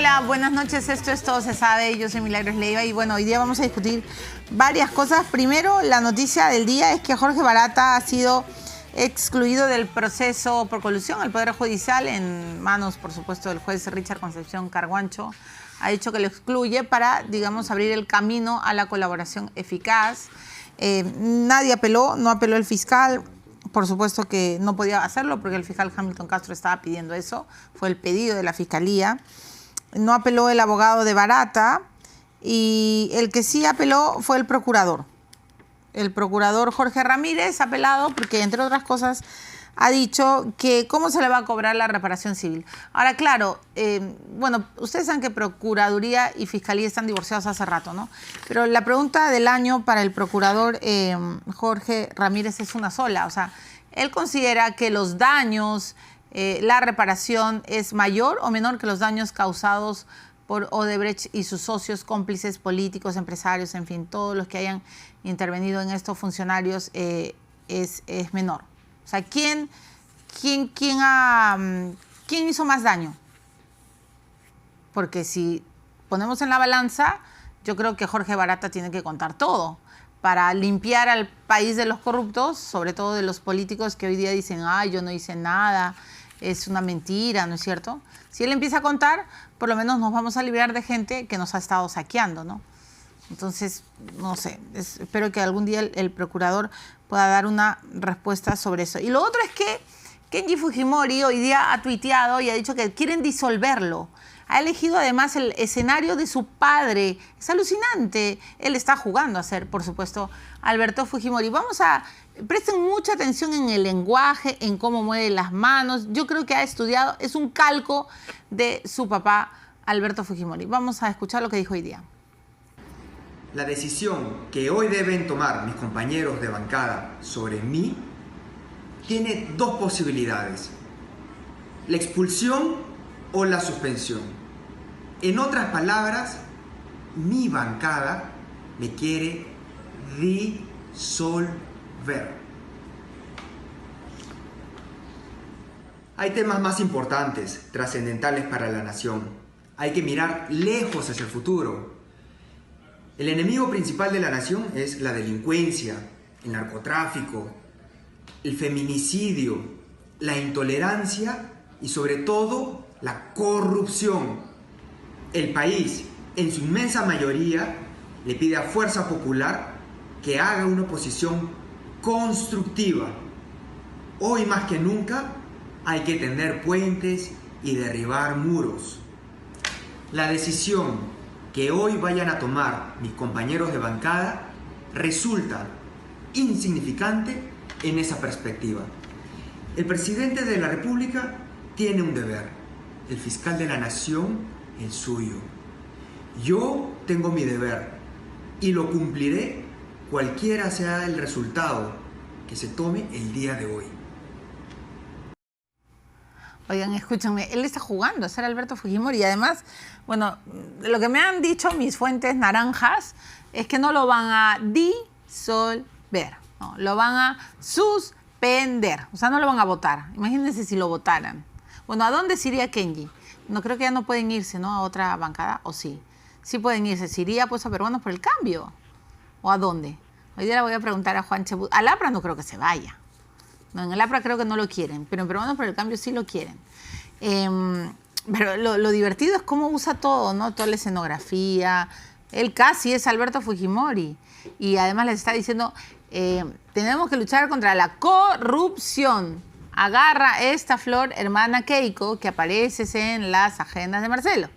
Hola, buenas noches. Esto es Todo se sabe. Yo soy Milagros Leiva y bueno, hoy día vamos a discutir varias cosas. Primero, la noticia del día es que Jorge Barata ha sido excluido del proceso por colusión al Poder Judicial en manos, por supuesto, del juez Richard Concepción Carguancho. Ha dicho que lo excluye para, digamos, abrir el camino a la colaboración eficaz. Nadie apeló, no apeló el fiscal. Por supuesto que no podía hacerlo porque el fiscal Hamilton Castro estaba pidiendo eso. Fue el pedido de la fiscalía. No apeló el abogado de Barata y el que sí apeló fue el procurador. El procurador Jorge Ramírez ha apelado porque, entre otras cosas, ha dicho que cómo se le va a cobrar la reparación civil. Ahora, claro, bueno, ustedes saben que Procuraduría y Fiscalía están divorciados hace rato, ¿no? Pero la pregunta del año para el procurador Jorge Ramírez es una sola. O sea, él considera que los daños, la reparación es mayor o menor que los daños causados por Odebrecht y sus socios, cómplices políticos, empresarios, en fin, todos los que hayan intervenido en estos funcionarios, es menor. O sea, ¿quién hizo más daño? Porque si ponemos en la balanza, yo creo que Jorge Barata tiene que contar todo para limpiar al país de los corruptos, sobre todo de los políticos que hoy día dicen, ay, yo no hice nada, es una mentira, ¿no es cierto? Si él empieza a contar, por lo menos nos vamos a liberar de gente que nos ha estado saqueando, ¿no? Entonces, no sé, espero que algún día el procurador pueda dar una respuesta sobre eso. Y lo otro es que Kenji Fujimori hoy día ha tuiteado y ha dicho que quieren disolverlo. Ha elegido además el escenario de su padre. Es alucinante. Él está jugando a ser, por supuesto, Alberto Fujimori. Presten mucha atención en el lenguaje, en cómo mueve las manos. Yo creo que ha estudiado, es un calco de su papá, Alberto Fujimori. Vamos a escuchar lo que dijo hoy día. La decisión que hoy deben tomar mis compañeros de bancada sobre mí tiene dos posibilidades: la expulsión o la suspensión. En otras palabras, mi bancada me quiere disolver. Hay temas más importantes, trascendentales para la nación. Hay que mirar lejos hacia el futuro. El enemigo principal de la nación es la delincuencia, el narcotráfico, el feminicidio, la intolerancia y sobre todo la corrupción. El país, en su inmensa mayoría, le pide a Fuerza Popular que haga una oposición constructiva. Hoy más que nunca hay que tender puentes y derribar muros. La decisión que hoy vayan a tomar mis compañeros de bancada resulta insignificante en esa perspectiva. El presidente de la República tiene un deber, el fiscal de la nación el suyo. Yo tengo mi deber y lo cumpliré cualquiera sea el resultado que se tome el día de hoy. Oigan, escúchenme, él está jugando a ser Alberto Fujimori y además, bueno, lo que me han dicho mis fuentes naranjas es que no lo van a disolver, no, lo van a suspender, o sea, no lo van a votar. Imagínense si lo votaran. Bueno, ¿a dónde se iría Kenji? No creo que ya no pueden irse, ¿no? A otra bancada, ¿o sí? Sí pueden irse, se iría pues a Peruanos por el Cambio, ¿o a dónde? Hoy día le voy a preguntar a Juan Chebut. Al APRA no creo que se vaya. No, en el APRA creo que no lo quieren, pero en Peruanos por el Cambio sí lo quieren. Pero lo divertido es cómo usa todo, ¿no? Toda la escenografía. Él casi es Alberto Fujimori. Y además les está diciendo, tenemos que luchar contra la corrupción. Agarra esta flor, hermana Keiko, que apareces en las agendas de Marcelo.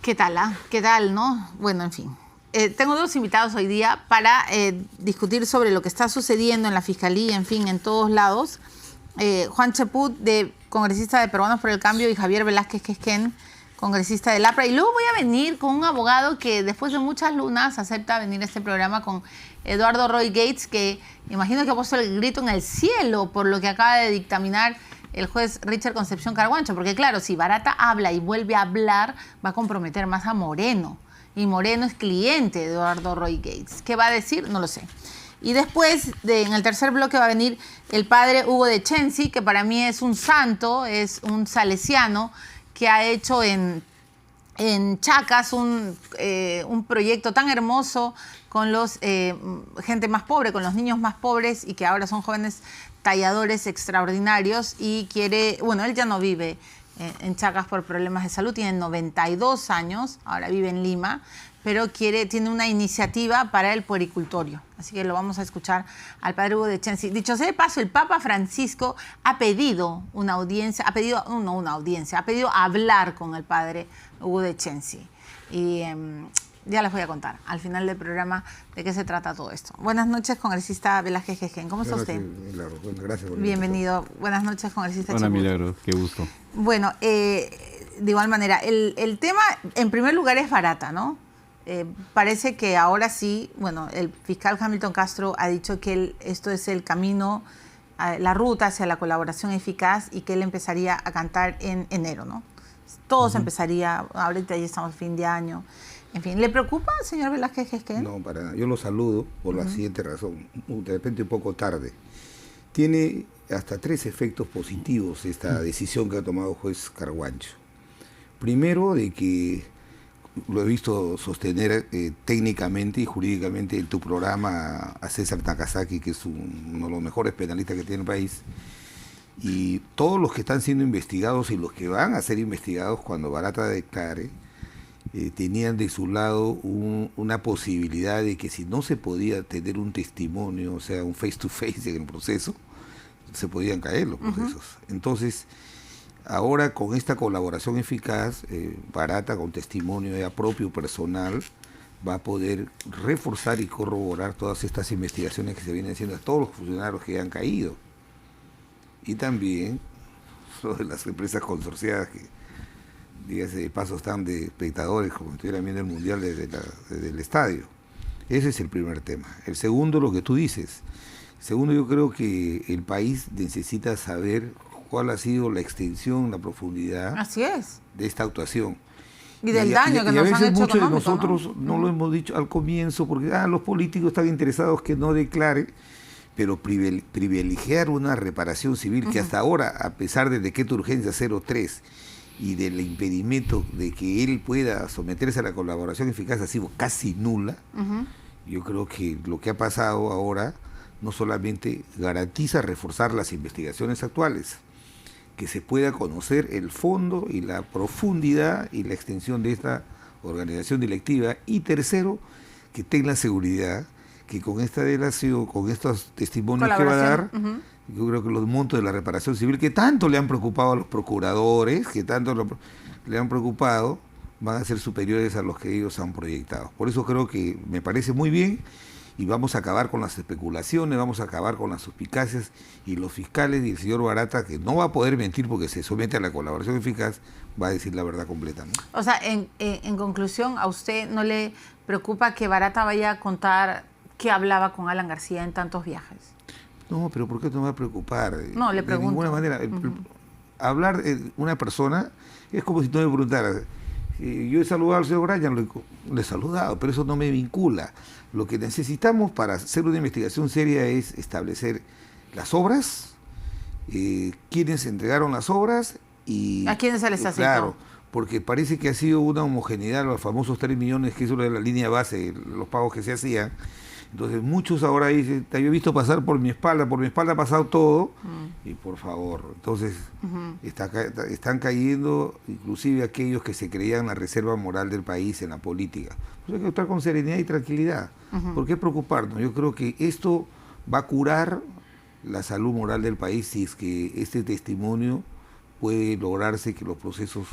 ¿Qué tal, ah? ¿Qué tal, no? Bueno, en fin. Tengo dos invitados hoy día para discutir sobre lo que está sucediendo en la Fiscalía, en fin, en todos lados. Juan Cheput, congresista de Peruanos por el Cambio, y Javier Velázquez Quesquén, congresista del APRA. Y luego voy a venir con un abogado que después de muchas lunas acepta venir a este programa, con Eduardo Roy Gates, que imagino que ha puesto el grito en el cielo por lo que acaba de dictaminar el juez Richard Concepción Carguancho. Porque claro, si Barata habla y vuelve a hablar, va a comprometer más a Moreno. Y Moreno es cliente de Eduardo Roy Gates. ¿Qué va a decir? No lo sé. Y después, en el tercer bloque, va a venir el padre Hugo de Chensi, que para mí es un santo, es un salesiano, que ha hecho en Chacas un proyecto tan hermoso con los gente más pobre, con los niños más pobres y que ahora son jóvenes talladores extraordinarios y quiere, bueno, él ya no vive en Chacas por problemas de salud, tiene 92 años, ahora vive en Lima, pero tiene una iniciativa para el puericultorio. Así que lo vamos a escuchar al padre Hugo de Chensi. Dicho sea de paso, el Papa Francisco ha pedido una audiencia, ha pedido hablar con el padre Hugo de Chensi. Y ya les voy a contar al final del programa de qué se trata todo esto. Buenas noches, congresista Velázquez Jejen. ¿Cómo está usted? Milagro. Bueno, gracias. Bienvenido. Buenas noches, congresista Hola, Chaput. Milagro, qué gusto. Bueno, de igual manera, el tema en primer lugar es barata, ¿no? Parece que ahora sí, bueno, el fiscal Hamilton Castro ha dicho que esto es el camino, la ruta hacia la colaboración eficaz y que él empezaría a cantar en enero, ¿no? Todo se empezaría, ahorita ya estamos fin de año. En fin, ¿le preocupa, señor Velázquez Jejen? No, para nada. Yo lo saludo por la siguiente razón. De repente un poco tarde. Tiene hasta 3 efectos positivos esta decisión que ha tomado el juez Carguancho. Primero, de que lo he visto sostener técnicamente y jurídicamente en tu programa a César Nakazaki, que es uno de los mejores penalistas que tiene el país, y todos los que están siendo investigados y los que van a ser investigados cuando Barata declare, tenían de su lado una posibilidad de que si no se podía tener un testimonio, o sea, un face to face en el proceso, se podían caer los procesos. Entonces, ahora con esta colaboración eficaz, Barata con testimonio ya propio personal va a poder reforzar y corroborar todas estas investigaciones que se vienen haciendo a todos los funcionarios que han caído. Y también sobre las empresas consorciadas que, dígase de paso, están de espectadores como si estuvieran viendo el Mundial desde el estadio. Ese es el primer tema. El segundo, lo que tú dices. Segundo, yo creo que el país necesita saber cuál ha sido la extensión, la profundidad Así es. de esta actuación. Y del daño que nos han hecho a veces muchos de económico, nosotros no lo hemos dicho al comienzo porque los políticos están interesados que no declare, pero privilegiar una reparación civil que hasta ahora, a pesar del decreto de urgencia 03 y del impedimento de que él pueda someterse a la colaboración eficaz ha sido casi nula, yo creo que lo que ha pasado ahora no solamente garantiza reforzar las investigaciones actuales, que se pueda conocer el fondo y la profundidad y la extensión de esta organización delictiva, y tercero, que tenga seguridad que con esta delación, con estos testimonios que va a dar, yo creo que los montos de la reparación civil, que tanto le han preocupado a los procuradores, que tanto le han preocupado, van a ser superiores a los que ellos han proyectado. Por eso creo que me parece muy bien, y vamos a acabar con las especulaciones, vamos a acabar con las suspicacias, y los fiscales y el señor Barata, que no va a poder mentir porque se somete a la colaboración eficaz, va a decir la verdad completa, ¿no? O sea, en conclusión, ¿a usted no le preocupa que Barata vaya a contar que hablaba con Alan García en tantos viajes? No, pero ¿por qué no me va a preocupar? No, le pregunto. De ninguna manera. Hablar de una persona es como si tú me preguntaras, yo he saludado al señor Brian, le he saludado, pero eso no me vincula. Lo que necesitamos para hacer una investigación seria es establecer las obras, quiénes entregaron las obras y... ¿A quiénes se les asignó? Claro, porque parece que ha sido una homogeneidad, los famosos 3 millones, que es una de la línea base, los pagos que se hacían. Entonces muchos ahora dicen, yo he visto pasar por mi espalda ha pasado todo, y por favor, entonces están cayendo inclusive aquellos que se creían la reserva moral del país en la política. Pues hay que actuar con serenidad y tranquilidad. ¿Por qué preocuparnos? Yo creo que esto va a curar la salud moral del país si es que este testimonio puede lograrse, que los procesos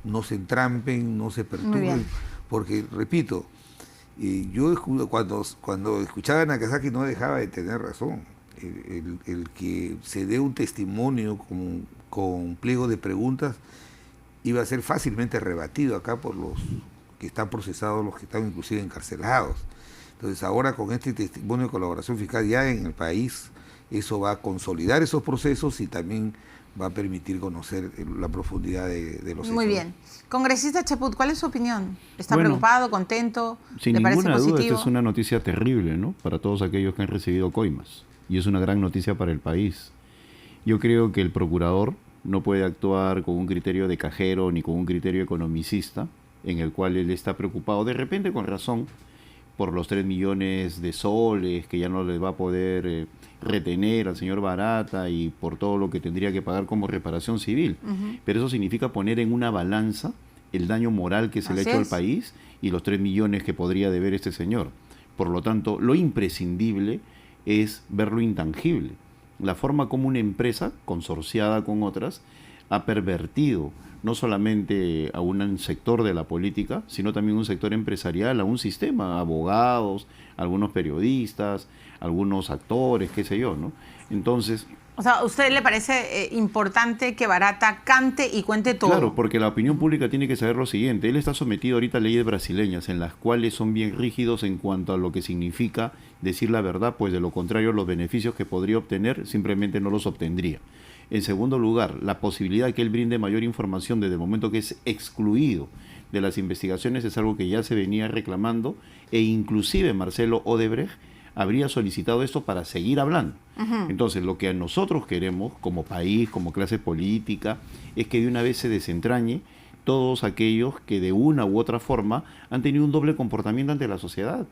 no se entrampen, no se perturben, porque, repito, yo cuando escuchaba a Nakazaki no dejaba de tener razón. El que se dé un testimonio con pliego de preguntas iba a ser fácilmente rebatido acá por los que están procesados, los que están inclusive encarcelados. Entonces ahora con este testimonio de colaboración fiscal ya en el país, eso va a consolidar esos procesos y también va a permitir conocer la profundidad de los hechos. Muy bien. Congresista Chaput, ¿cuál es su opinión? ¿Está preocupado, contento? Sin ¿Le parece ninguna positivo? duda, esta es una noticia terrible, ¿no? Para todos aquellos que han recibido coimas. Y es una gran noticia para el país. Yo creo que el procurador no puede actuar con un criterio de cajero ni con un criterio economicista, en el cual él está preocupado, de repente con razón, por los 3 millones de soles que ya no les va a poder retener al señor Barata y por todo lo que tendría que pagar como reparación civil. Pero eso significa poner en una balanza el daño moral que se le ha hecho al país y los 3 millones que podría deber este señor. Por lo tanto, lo imprescindible es ver lo intangible. La forma como una empresa, consorciada con otras, ha pervertido no solamente a un sector de la política, sino también un sector empresarial, a un sistema, abogados, algunos periodistas, algunos actores, qué sé yo, ¿no? Entonces... O sea, ¿a usted le parece importante que Barata cante y cuente todo? Claro, porque la opinión pública tiene que saber lo siguiente. Él está sometido ahorita a leyes brasileñas, en las cuales son bien rígidos en cuanto a lo que significa decir la verdad, pues de lo contrario los beneficios que podría obtener simplemente no los obtendría. En segundo lugar, la posibilidad de que él brinde mayor información desde el momento que es excluido de las investigaciones es algo que ya se venía reclamando, e inclusive Marcelo Odebrecht habría solicitado esto para seguir hablando. Entonces, lo que nosotros queremos como país, como clase política, es que de una vez se desentrañe todos aquellos que de una u otra forma han tenido un doble comportamiento ante la sociedad.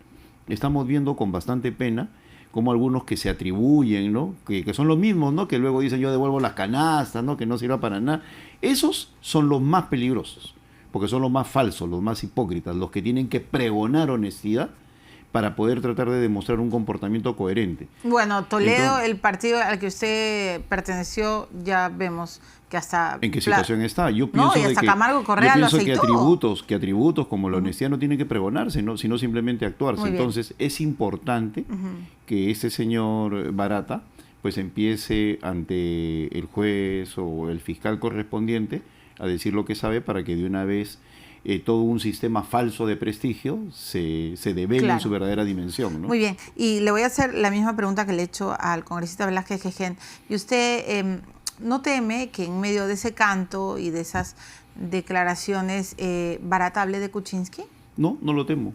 Estamos viendo con bastante pena como algunos que se atribuyen, ¿no? Que son los mismos, ¿no? Que luego dicen yo devuelvo las canastas, ¿no? Que no sirva para nada. Esos son los más peligrosos, porque son los más falsos, los más hipócritas, los que tienen que pregonar honestidad para poder tratar de demostrar un comportamiento coherente. Bueno, Toledo, entonces, el partido al que usted perteneció, ya vemos que hasta... ¿En qué situación está? Yo pienso, y hasta Camargo Correa lo aceitó. Que atributos como la honestidad no tienen que pregonarse, ¿no? Sino simplemente actuarse. Entonces, es importante que este señor Barata pues empiece ante el juez o el fiscal correspondiente a decir lo que sabe, para que de una vez todo un sistema falso de prestigio se devele en su verdadera dimensión, ¿no? Muy bien, y le voy a hacer la misma pregunta que le he hecho al congresista Velázquez Quején. ¿Y usted no teme que en medio de ese canto y de esas declaraciones Barata hable de Kuczynski? No, no lo temo,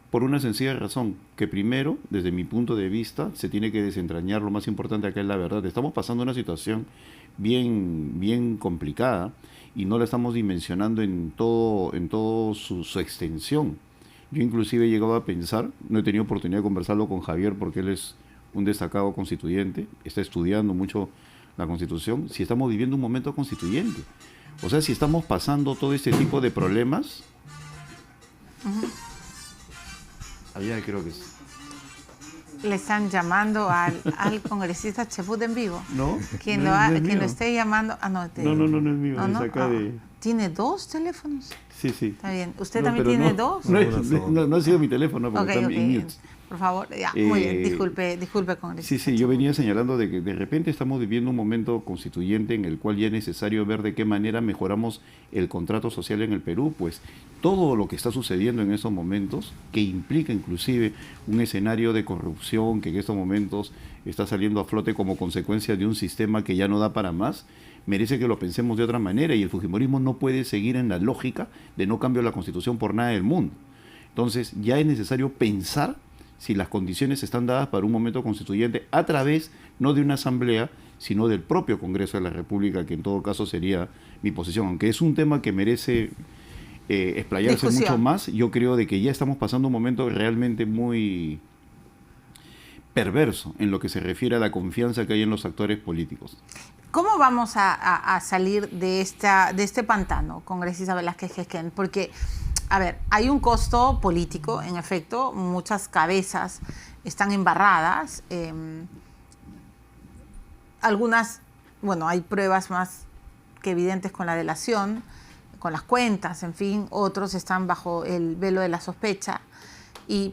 por una sencilla razón, que primero, desde mi punto de vista, se tiene que desentrañar lo más importante acá es la verdad. Estamos pasando una situación bien complicada, y no la estamos dimensionando en todo su extensión. Yo inclusive he llegado a pensar, no he tenido oportunidad de conversarlo con Javier porque él es un destacado constituyente, está estudiando mucho la Constitución, si estamos viviendo un momento constituyente. O sea, si estamos pasando todo este tipo de problemas... Allá creo que es... Le están llamando al congresista Cheput en vivo. No, quien lo esté llamando... No es mío, es acá de... ¿Tiene 2 teléfonos? Sí. Está bien. ¿Usted también tiene 2? No ha sido mi teléfono, porque está en mute. Por favor, ya, muy bien, disculpe, congresista. Sí, yo venía señalando de que de repente estamos viviendo un momento constituyente en el cual ya es necesario ver de qué manera mejoramos el contrato social en el Perú, pues todo lo que está sucediendo en estos momentos, que implica inclusive un escenario de corrupción que en estos momentos está saliendo a flote como consecuencia de un sistema que ya no da para más, merece que lo pensemos de otra manera, y el fujimorismo no puede seguir en la lógica de no cambio la Constitución por nada del mundo. Entonces ya es necesario pensar si las condiciones están dadas para un momento constituyente a través no de una asamblea, sino del propio Congreso de la República, que en todo caso sería mi posición. Aunque es un tema que merece explayarse mucho más, yo creo de que ya estamos pasando un momento realmente muy perverso en lo que se refiere a la confianza que hay en los actores políticos. ¿Cómo vamos a salir de este pantano, congresista Velázquez Quején? Porque, a ver, hay un costo político, en efecto, muchas cabezas están embarradas, algunas, bueno, hay pruebas más que evidentes con la delación, con las cuentas, en fin, otros están bajo el velo de la sospecha,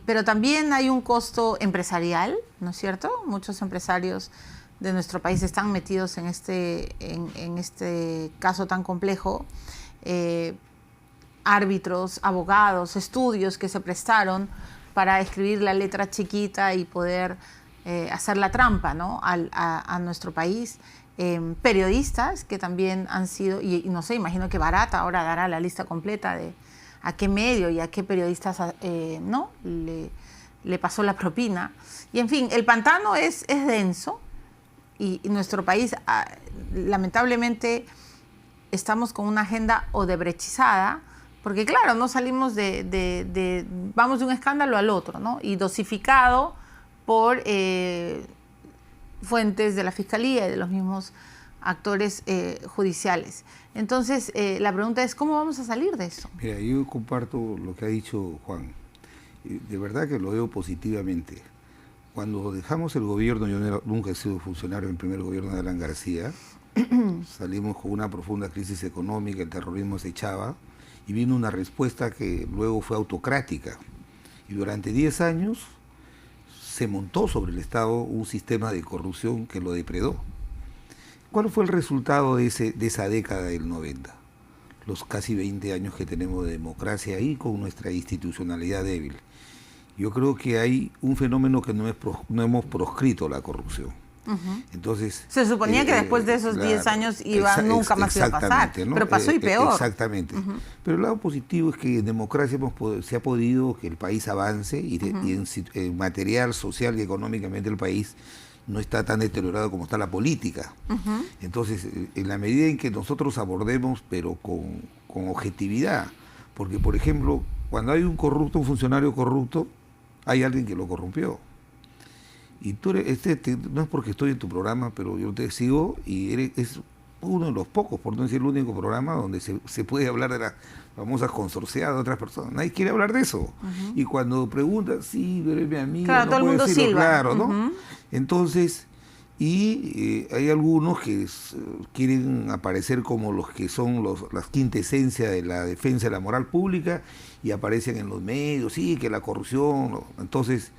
pero también hay un costo empresarial, ¿no es cierto? Muchos empresarios de nuestro país están metidos en este caso tan complejo, árbitros, abogados, estudios que se prestaron para escribir la letra chiquita y poder hacer la trampa, ¿no? a nuestro país, periodistas que también han sido, y no sé, imagino que Barata ahora dará la lista completa de a qué medio y a qué periodistas ¿no? le pasó la propina. Y en fin, el pantano es denso. y nuestro país, lamentablemente, estamos con una agenda odebrechizada, porque claro, no salimos vamos de un escándalo al otro, ¿no? Y dosificado por fuentes de la Fiscalía y de los mismos actores judiciales. Entonces, la pregunta es, ¿cómo vamos a salir de eso? Mira, yo comparto lo que ha dicho Juan. De verdad que lo veo positivamente. Cuando dejamos el gobierno, yo nunca he sido funcionario en el primer gobierno de Alan García, salimos con una profunda crisis económica, el terrorismo se echaba, y vino una respuesta que luego fue autocrática. Y durante 10 años se montó sobre el Estado un sistema de corrupción que lo depredó. ¿Cuál fue el resultado de esa década del 90? Los casi 20 años que tenemos de democracia ahí con nuestra institucionalidad débil. Yo creo que hay un fenómeno que no hemos proscrito, la corrupción. Entonces, se suponía que después de esos 10 años nunca más iba a pasar, ¿no? Pero pasó y peor. Exactamente. Pero el lado positivo es que en democracia se ha podido que el país avance y en material, social y económicamente el país no está tan deteriorado como está la política. Entonces, en la medida en que nosotros abordemos, pero con objetividad, porque, por ejemplo, cuando hay un funcionario corrupto, hay alguien que lo corrompió. Y tú eres, no es porque estoy en tu programa, pero yo te sigo y es uno de los pocos, por no decir el único programa donde se puede hablar de las famosas consorciadas de otras personas. Nadie quiere hablar de eso. Y cuando preguntas, sí, pero es mi amigo, claro, no todo el mundo silba. Claro, ¿no? Entonces, hay algunos que quieren aparecer como los que son las quinta esencia de la defensa de la moral pública y aparecen en los medios, sí, que la corrupción. Entonces,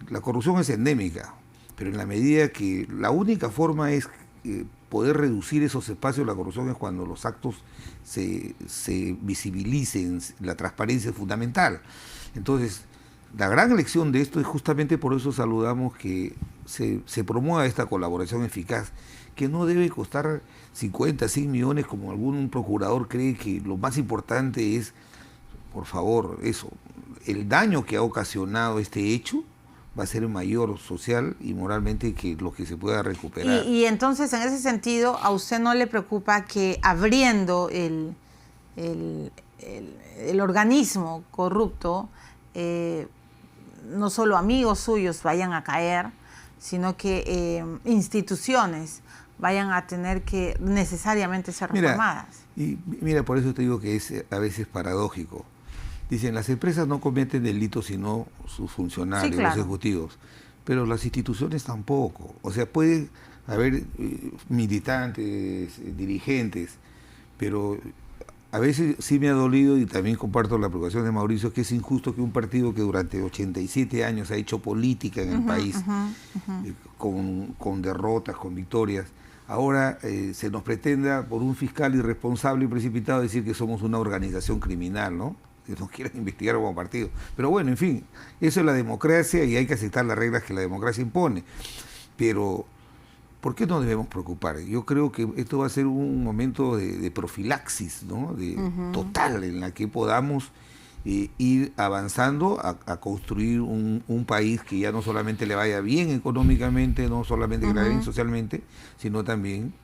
la corrupción es endémica, pero en la medida que la única forma es poder reducir esos espacios de la corrupción es cuando los actos se visibilicen, la transparencia es fundamental. Entonces, la gran lección de esto es justamente por eso saludamos que se promueva esta colaboración eficaz, que no debe costar 50, 100 millones como algún procurador cree. Que lo más importante es, por favor, el daño que ha ocasionado este hecho va a ser mayor social y moralmente que lo que se pueda recuperar. Y entonces, en ese sentido, ¿a usted no le preocupa que abriendo el organismo corrupto, no solo amigos suyos vayan a caer, sino que instituciones vayan a tener que necesariamente ser reformadas? Mira, por eso te digo que es a veces paradójico. Dicen, las empresas no cometen delitos sino sus funcionarios, sí, claro, los ejecutivos, pero las instituciones tampoco. O sea, puede haber militantes, dirigentes, pero a veces sí me ha dolido, y también comparto la preocupación de Mauricio, que es injusto que un partido que durante 87 años ha hecho política en el país, con derrotas, con victorias, ahora se nos pretenda por un fiscal irresponsable y precipitado decir que somos una organización criminal, ¿no? Que nos quieran investigar como partido. Pero bueno, en fin, eso es la democracia y hay que aceptar las reglas que la democracia impone. Pero, ¿por qué nos debemos preocupar? Yo creo que esto va a ser un momento de profilaxis, ¿no? Total, en la que podamos ir avanzando a construir un país que ya no solamente le vaya bien económicamente, no solamente que le vaya bien socialmente, sino también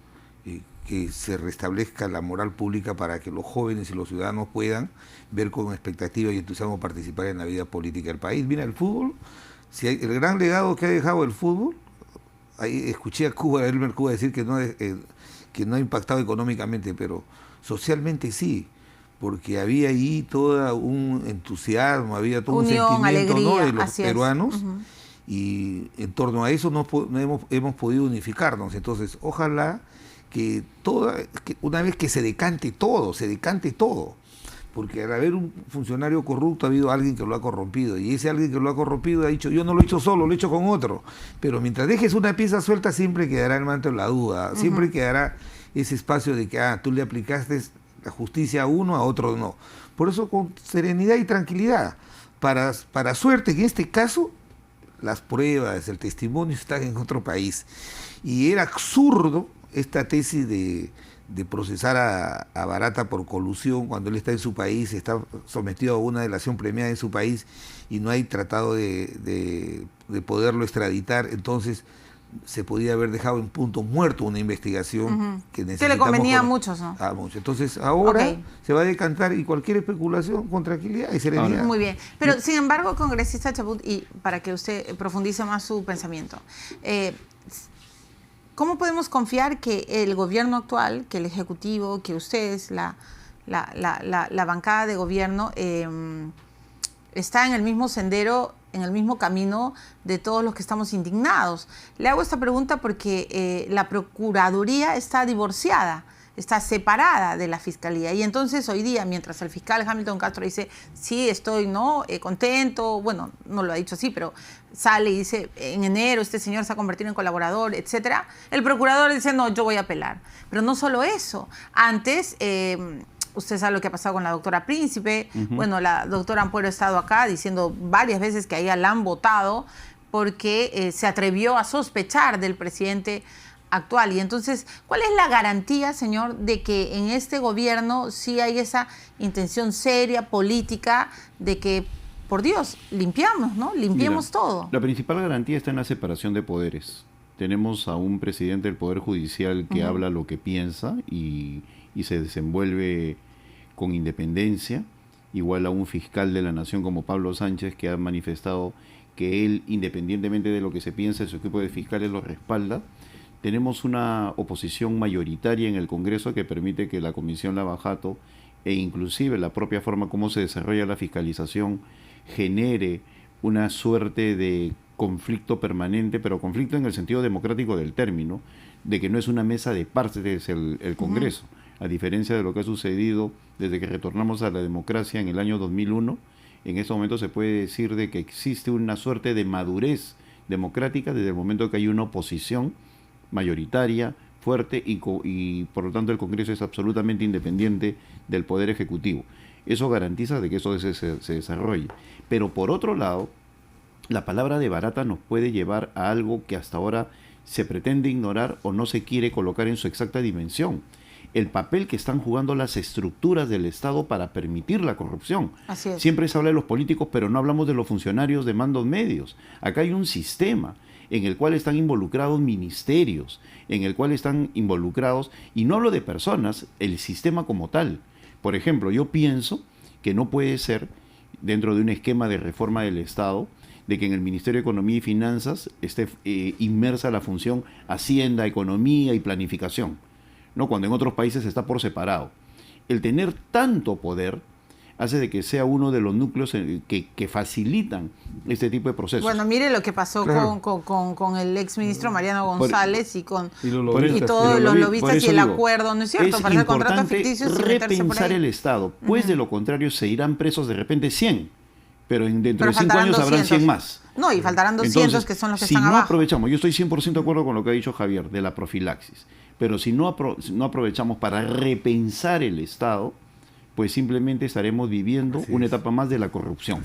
que se restablezca la moral pública para que los jóvenes y los ciudadanos puedan ver con expectativa y entusiasmo participar en la vida política del país. Mira, el fútbol, el gran legado que ha dejado el fútbol, ahí escuché a Elmer Cuba decir que no ha impactado económicamente, pero socialmente sí, porque había ahí todo un entusiasmo, había todo unión, un sentimiento, alegría, ¿no?, de los peruanos, y en torno a eso hemos podido unificarnos. Entonces, ojalá que una vez que se decante todo, porque al haber un funcionario corrupto ha habido alguien que lo ha corrompido, y ese alguien que lo ha corrompido ha dicho, yo no lo he hecho solo, lo he hecho con otro. Pero mientras dejes una pieza suelta, siempre quedará el manto de la duda, siempre quedará ese espacio de que tú le aplicaste la justicia a uno, a otro no. Por eso, con serenidad y tranquilidad, para suerte en este caso, las pruebas, el testimonio están en otro país. Y era absurdo esta tesis de procesar a Barata por colusión cuando él está en su país, está sometido a una delación premiada en su país y no hay tratado de poderlo extraditar. Entonces, se podía haber dejado en punto muerto una investigación que necesitamos. Que le convenía a muchos, ¿no? A muchos. Entonces ahora Ok. se va a decantar y cualquier especulación con tranquilidad y serenidad. Muy bien. Pero, sin embargo, congresista Chaput, y para que usted profundice más su pensamiento, ¿cómo podemos confiar que el gobierno actual, que el Ejecutivo, que ustedes, la bancada de gobierno, está en el mismo sendero, en el mismo camino de todos los que estamos indignados? Le hago esta pregunta porque la Procuraduría está divorciada, está separada de la Fiscalía. Y entonces hoy día, mientras el fiscal Hamilton Castro dice, sí, estoy contento, bueno, no lo ha dicho así, pero sale y dice, en enero este señor se ha convertido en colaborador, etcétera, el procurador dice, no, yo voy a apelar. Pero no solo eso, antes... usted sabe lo que ha pasado con la doctora Príncipe. Bueno, la doctora Ampuero ha estado acá diciendo varias veces que a ella la han votado porque se atrevió a sospechar del presidente actual. Y entonces, ¿cuál es la garantía, señor, de que en este gobierno sí hay esa intención seria, política, de que, por Dios, limpiamos, ¿no? Limpiemos todo? La principal garantía está en la separación de poderes. Tenemos a un presidente del Poder Judicial que habla lo que piensa y se desenvuelve con independencia, igual a un fiscal de la Nación como Pablo Sánchez, que ha manifestado que él, independientemente de lo que se piense, su equipo de fiscales lo respalda. Tenemos una oposición mayoritaria en el Congreso que permite que la Comisión Lavajato e inclusive la propia forma como se desarrolla la fiscalización genere una suerte de conflicto permanente, pero conflicto en el sentido democrático del término, de que no es una mesa de partes el Congreso. A diferencia de lo que ha sucedido desde que retornamos a la democracia en el año 2001, en este momento se puede decir de que existe una suerte de madurez democrática desde el momento que hay una oposición mayoritaria, fuerte y por lo tanto el Congreso es absolutamente independiente del Poder Ejecutivo. Eso garantiza de que eso se desarrolle. Pero por otro lado, la palabra de barata nos puede llevar a algo que hasta ahora se pretende ignorar o no se quiere colocar en su exacta dimensión. El papel que están jugando las estructuras del Estado para permitir la corrupción. Así es. Siempre se habla de los políticos, pero no hablamos de los funcionarios de mandos medios. Acá hay un sistema en el cual están involucrados ministerios, en el cual están involucrados, y no hablo de personas, el sistema como tal. Por ejemplo, yo pienso que no puede ser, dentro de un esquema de reforma del Estado, de que en el Ministerio de Economía y Finanzas esté inmersa la función Hacienda, Economía y Planificación, ¿no? Cuando en otros países está por separado. El tener tanto poder hace de que sea uno de los núcleos que facilitan este tipo de procesos. Bueno, mire lo que pasó Claro. con el exministro Mariano González y todos Por los eso lobistas y el digo, acuerdo, ¿no es cierto? Es Para hacer contratos importante ficticios y meterse por repensar ahí. el Estado, pues de lo contrario se irán presos de repente 100, pero dentro Pero de 5 faltarán años habrán 100 200. más. No, y faltarán 200 Entonces, que son los que si están no abajo. aprovechamos, yo estoy 100% de acuerdo con lo que ha dicho Javier, de la profilaxis, pero si no aprovechamos para repensar el Estado, pues simplemente estaremos viviendo una etapa más de la corrupción.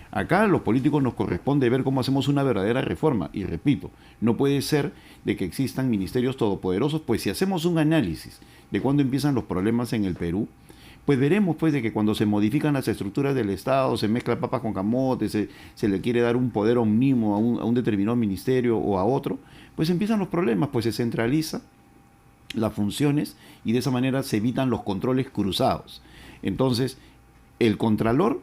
Acá a los políticos nos corresponde ver cómo hacemos una verdadera reforma, y repito, no puede ser de que existan ministerios todopoderosos, pues si hacemos un análisis de cuándo empiezan los problemas en el Perú, pues veremos pues de que cuando se modifican las estructuras del Estado, se mezcla papas con camote, se le quiere dar un poder omnimo a un determinado ministerio o a otro, pues empiezan los problemas, pues se centraliza las funciones y de esa manera se evitan los controles cruzados. Entonces, el Contralor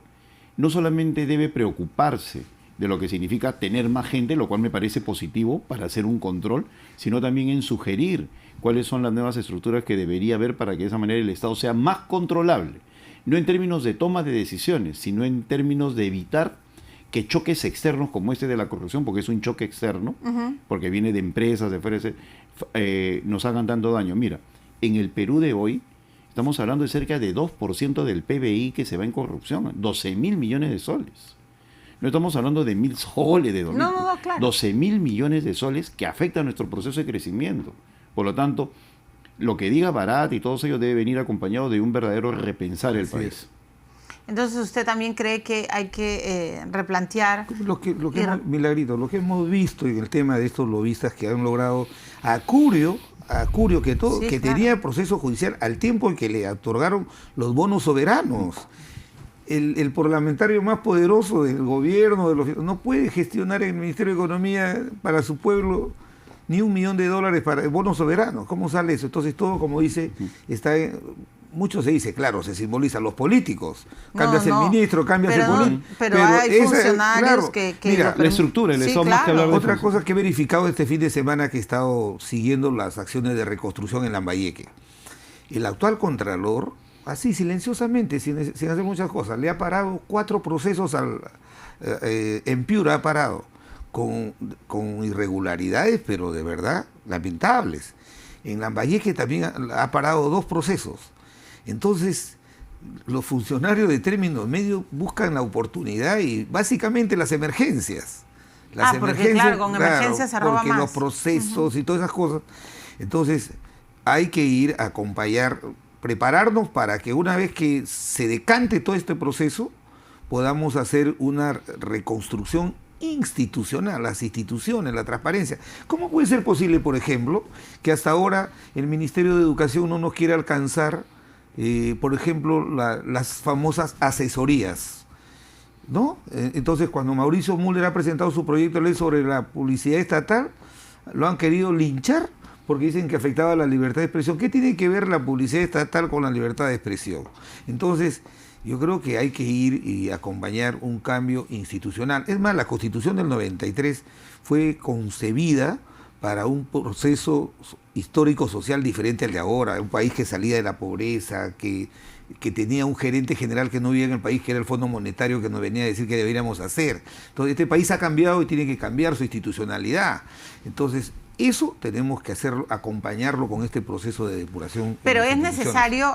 no solamente debe preocuparse de lo que significa tener más gente, lo cual me parece positivo para hacer un control, sino también en sugerir cuáles son las nuevas estructuras que debería haber para que de esa manera el Estado sea más controlable, no en términos de toma de decisiones, sino en términos de evitar que choques externos como este de la corrupción, porque es un choque externo, porque viene de empresas, de fuera, nos hagan tanto daño. Mira, en el Perú de hoy estamos hablando de cerca de 2% del PBI que se va en corrupción, 12.000 millones de soles. No estamos hablando de 1.000 soles, de 2.000. No, claro. 12.000 millones de soles que afectan nuestro proceso de crecimiento. Por lo tanto, lo que diga Barat y todos ellos debe venir acompañado de un verdadero repensar el país. Entonces, ¿usted también cree que hay que replantear? Milagrito, lo que hemos visto en el tema de estos lobistas que han logrado a Curio que todo, Sí, que claro. tenía proceso judicial al tiempo en que le otorgaron los bonos soberanos. El parlamentario más poderoso del gobierno, no puede gestionar el Ministerio de Economía para su pueblo ni $1 millón para bonos soberanos. ¿Cómo sale eso? Entonces todo, como dice, está mucho se dice, claro, se simbolizan los políticos. Cambias el ministro, cambias el político. Pero hay funcionarios que mira, la estructura, les más que hablar de otra cosa que he verificado este fin de semana, que he estado siguiendo las acciones de reconstrucción en Lambayeque. El actual contralor, así silenciosamente, sin hacer muchas cosas, le ha parado 4 procesos en Piura, ha parado con irregularidades, pero de verdad lamentables. En Lambayeque también ha parado 2 procesos. Entonces, los funcionarios de término medio buscan la oportunidad y básicamente las emergencias. Porque claro, con emergencias se roba porque más. Los procesos y todas esas cosas. Entonces, hay que ir a acompañar, prepararnos para que una vez que se decante todo este proceso, podamos hacer una reconstrucción institucional, las instituciones, la transparencia. ¿Cómo puede ser posible, por ejemplo, que hasta ahora el Ministerio de Educación no nos quiere alcanzar, por ejemplo, las famosas asesorías, ¿no? Entonces, cuando Mauricio Müller ha presentado su proyecto de ley sobre la publicidad estatal, lo han querido linchar porque dicen que afectaba a la libertad de expresión. ¿Qué tiene que ver la publicidad estatal con la libertad de expresión? Entonces, yo creo que hay que ir y acompañar un cambio institucional. Es más, la Constitución del 93 fue concebida para un proceso histórico-social diferente al de ahora, un país que salía de la pobreza, que tenía un gerente general que no vivía en el país, que era el Fondo Monetario, que nos venía a decir qué deberíamos hacer. Entonces, este país ha cambiado y tiene que cambiar su institucionalidad. Entonces, eso tenemos que hacerlo, acompañarlo con este proceso de depuración. Pero es necesario,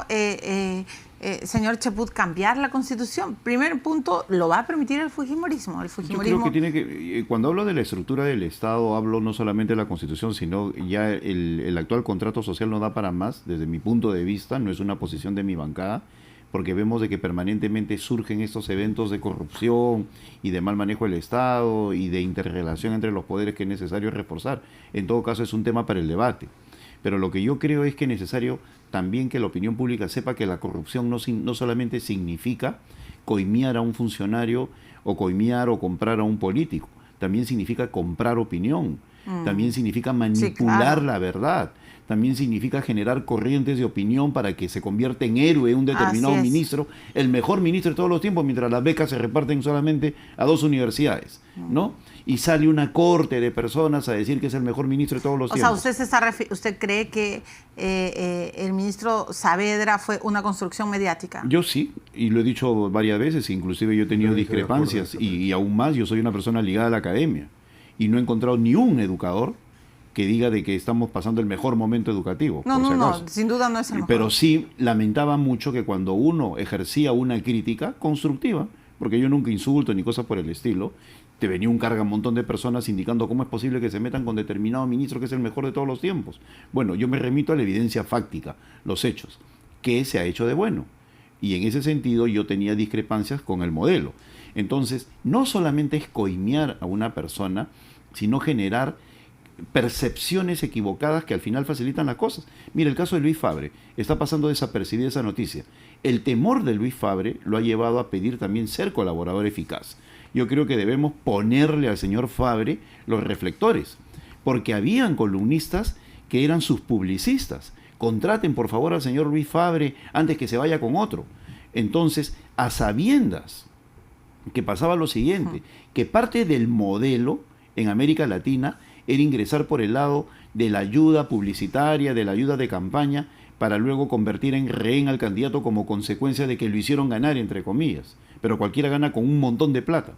señor Chaput, cambiar la Constitución. Primer punto, ¿lo va a permitir el Fujimorismo? Yo creo que tiene que, cuando hablo de la estructura del Estado, hablo no solamente de la Constitución, sino ya el actual contrato social no da para más, desde mi punto de vista, no es una posición de mi bancada, porque vemos de que permanentemente surgen estos eventos de corrupción y de mal manejo del Estado y de interrelación entre los poderes que es necesario reforzar. En todo caso es un tema para el debate. Pero lo que yo creo es que es necesario también que la opinión pública sepa que la corrupción no solamente significa coimiar a un funcionario o coimiar o comprar a un político, también significa comprar opinión, también significa manipular la verdad. También significa generar corrientes de opinión para que se convierta en héroe un determinado ministro, el mejor ministro de todos los tiempos, mientras las becas se reparten solamente a 2 universidades, ¿no? Y sale una corte de personas a decir que es el mejor ministro de todos los tiempos. O sea, ¿usted cree que el ministro Saavedra fue una construcción mediática? Yo sí, y lo he dicho varias veces, inclusive yo he tenido discrepancias, y aún más, yo soy una persona ligada a la academia, y no he encontrado ni un educador que diga de que estamos pasando el mejor momento educativo. No, sin duda no es el mejor. Pero sí lamentaba mucho que cuando uno ejercía una crítica constructiva, porque yo nunca insulto ni cosas por el estilo, te venía un montón de personas indicando cómo es posible que se metan con determinado ministro que es el mejor de todos los tiempos. Bueno, yo me remito a la evidencia fáctica, los hechos, qué se ha hecho de bueno. Y en ese sentido yo tenía discrepancias con el modelo. Entonces, no solamente es coimear a una persona, sino generar percepciones equivocadas que al final facilitan las cosas. Mira, el caso de Luis Fabre, está pasando desapercibida esa noticia. El temor de Luis Fabre lo ha llevado a pedir también ser colaborador eficaz. Yo creo que debemos ponerle al señor Fabre los reflectores, porque habían columnistas que eran sus publicistas. Contraten por favor al señor Luis Fabre antes que se vaya con otro. Entonces, a sabiendas que pasaba lo siguiente, que parte del modelo en América Latina era ingresar por el lado de la ayuda publicitaria, de la ayuda de campaña, para luego convertir en rehén al candidato como consecuencia de que lo hicieron ganar, entre comillas. Pero cualquiera gana con un montón de plata,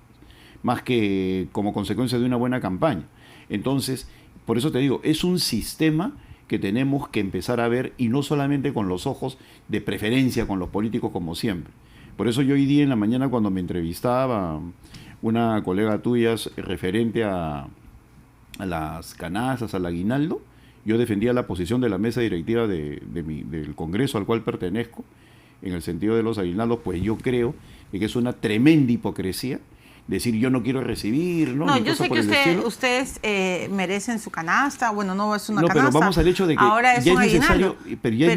más que como consecuencia de una buena campaña. Entonces, por eso te digo, es un sistema que tenemos que empezar a ver, y no solamente con los ojos de preferencia con los políticos como siempre. Por eso yo hoy día en la mañana, cuando me entrevistaba una colega tuya referente a las canastas, al aguinaldo, yo defendía la posición de la mesa directiva del Congreso al cual pertenezco, en el sentido de los aguinaldos, pues yo creo que es una tremenda hipocresía decir yo no quiero recibir, ¿no? Yo sé que ustedes merecen su canasta, bueno, no es una canasta. Pero vamos al hecho de que ahora es ya un es necesario, aguinaldo. pero ya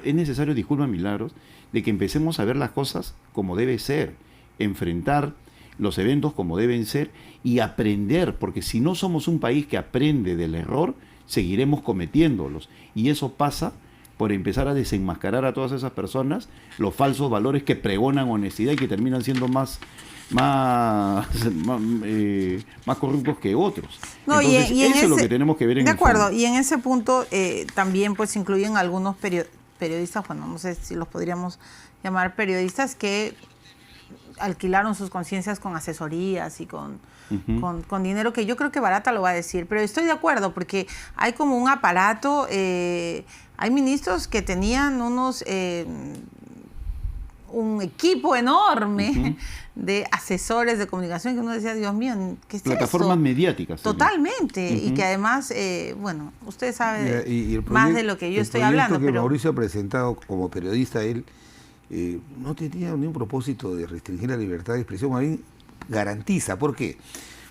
es necesario, disculpa Milagros, de que empecemos a ver las cosas como debe ser, enfrentar los eventos como deben ser y aprender, porque si no somos un país que aprende del error, seguiremos cometiéndolos. Y eso pasa por empezar a desenmascarar a todas esas personas los falsos valores que pregonan honestidad y que terminan siendo más corruptos que otros. No, Entonces, y en eso es lo que tenemos que ver en de el acuerdo, fondo. y en ese punto también pues incluyen algunos periodistas, bueno, no sé si los podríamos llamar periodistas, que alquilaron sus conciencias con asesorías y con dinero, que yo creo que Barata lo va a decir, pero estoy de acuerdo porque hay como un aparato, hay ministros que tenían un equipo enorme de asesores de comunicación que uno decía, Dios mío, ¿qué es Plataformas esto? mediáticas. Totalmente, y que además, bueno, usted sabe más de lo que yo estoy hablando. Que pero Mauricio ha presentado como periodista, él no tenía ningún propósito de restringir la libertad de expresión, más bien garantiza. ¿Por qué?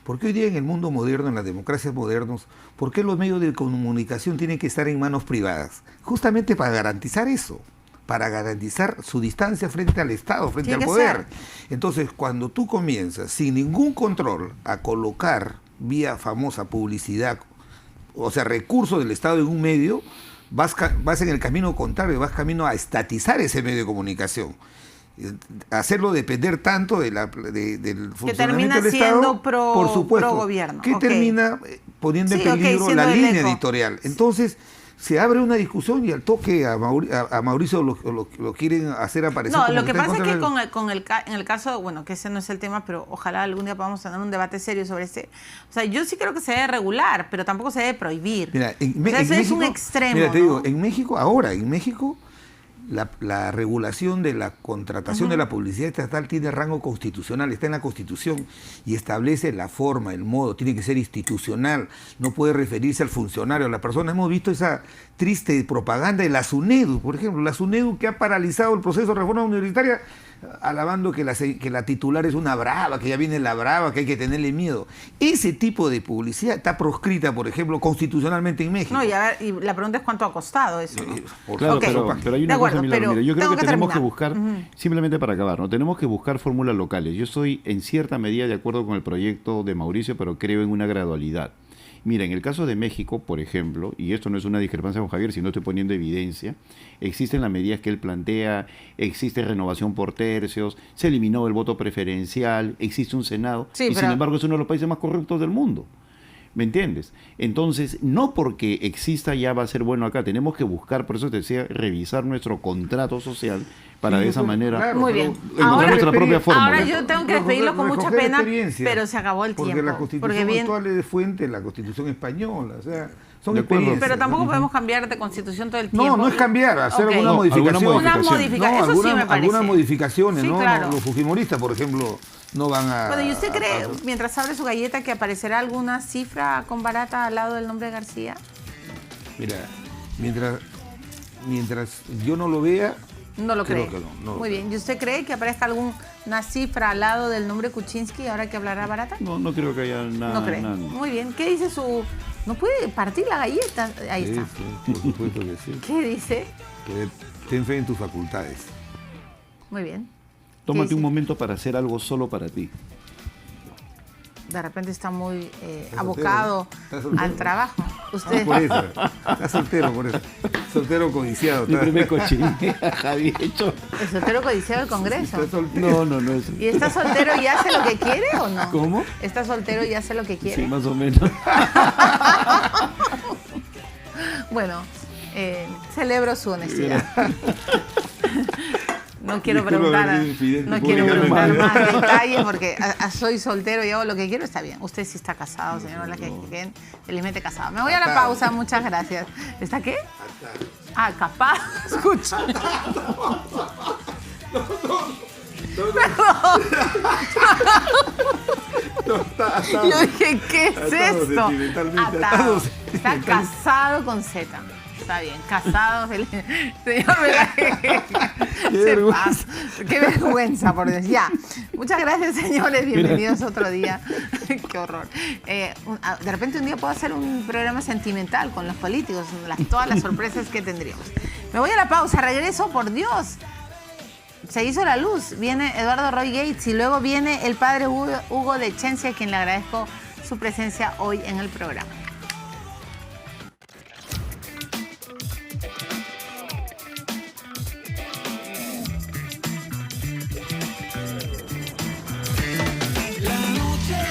Porque hoy día en el mundo moderno, en las democracias modernas, ¿por qué los medios de comunicación tienen que estar en manos privadas? Justamente para garantizar eso, para garantizar su distancia frente al Estado, frente al poder. Entonces, cuando tú comienzas sin ningún control a colocar vía famosa publicidad, o sea, recursos del Estado en un medio, vas en el camino contrario, vas camino a estatizar ese medio de comunicación. Hacerlo depender tanto del funcionamiento del Estado, por supuesto, pro gobierno. que termina poniendo en peligro la línea editorial. Entonces, se abre una discusión y al toque a Mauricio lo quieren hacer aparecer. No, como lo que pasa es que en en el caso, bueno, que ese no es el tema, pero ojalá algún día podamos tener un debate serio sobre este. O sea, yo sí creo que se debe regular, pero tampoco se debe prohibir. Mira, México, es un extremo. Mira, te digo, en México, la regulación de la contratación de la publicidad estatal tiene rango constitucional, está en la Constitución y establece la forma, el modo, tiene que ser institucional, no puede referirse al funcionario, a la persona. Hemos visto esa triste propaganda de la SUNEDU, por ejemplo, la SUNEDU que ha paralizado el proceso de reforma universitaria, alabando que la titular es una brava, que ya viene la brava, que hay que tenerle miedo. Ese tipo de publicidad está proscrita, por ejemplo, constitucionalmente en México. No, y la pregunta es cuánto ha costado eso, ¿no? Claro, Okay. pero hay una cosa, Milagro, mira, yo creo que tenemos terminar. que buscar, simplemente para acabar, ¿no? Tenemos que buscar fórmulas locales. Yo estoy en cierta medida de acuerdo con el proyecto de Mauricio, pero creo en una gradualidad. Mira, en el caso de México, por ejemplo, y esto no es una discrepancia con Javier, sino estoy poniendo evidencia, existen las medidas que él plantea, existe renovación por tercios, se eliminó el voto preferencial, existe un Senado, sin embargo es uno de los países más corruptos del mundo. ¿Me entiendes? Entonces, no porque exista ya va a ser bueno acá, tenemos que buscar, por eso te decía, revisar nuestro contrato social para de esa manera muy bien. encontrar nuestra propia fórmula. Ahora yo tengo que despedirlo con mucha pena, pero se acabó el tiempo. Porque la Constitución actual es de fuente la Constitución española, o sea, son experiencias. Pero tampoco podemos cambiar de Constitución todo el tiempo. No es cambiar, hacer alguna modificación. Eso sí me parece. Algunas modificaciones, sí, ¿no? Claro. Los fujimoristas, por ejemplo, no van a... Bueno, ¿y usted cree, mientras abre su galleta, que aparecerá alguna cifra con Barata al lado del nombre de García? Mira, mientras yo no lo vea... No lo cree. No Muy bien. ¿Y usted cree que aparezca alguna cifra al lado del nombre Kuczynski ahora que hablará Barata? No creo que haya nada. No cree. Nada. Muy bien. ¿Qué dice su...? ¿No puede partir la galleta? Ahí está. Sí, por supuesto que sí. ¿Qué dice? Que ten fe en tus facultades. Muy bien. Tómate un momento para hacer algo solo para ti. De repente está muy abocado al trabajo. Usted... Por eso. Está soltero, por eso. Soltero codiciado. Mi primer cochín, Javier. ¿El soltero codiciado del Congreso? No es. ¿Y está soltero y hace lo que quiere o no? ¿Cómo? ¿Está soltero y hace lo que quiere? Sí, más o menos. Bueno, celebro su honestidad. No quiero preguntar más detalles porque soy soltero y hago lo que quiero, está bien. Usted sí está casado, señor Olajuelen, felizmente casado. Me voy a la pausa, muchas gracias. ¿Está qué? Capaz. Escucha. Yo dije, ¿qué es esto? Atado. Está casado con Z. Está bien, casado, feliz. Qué vergüenza, por Dios. Ya. Muchas gracias, señores. Bienvenidos otro día. Qué horror. De repente un día puedo hacer un programa sentimental con los políticos, todas las sorpresas que tendríamos. Me voy a la pausa, regreso, por Dios. Se hizo la luz. Viene Eduardo Roy Gates y luego viene el padre Hugo de Chensia, a quien le agradezco su presencia hoy en el programa.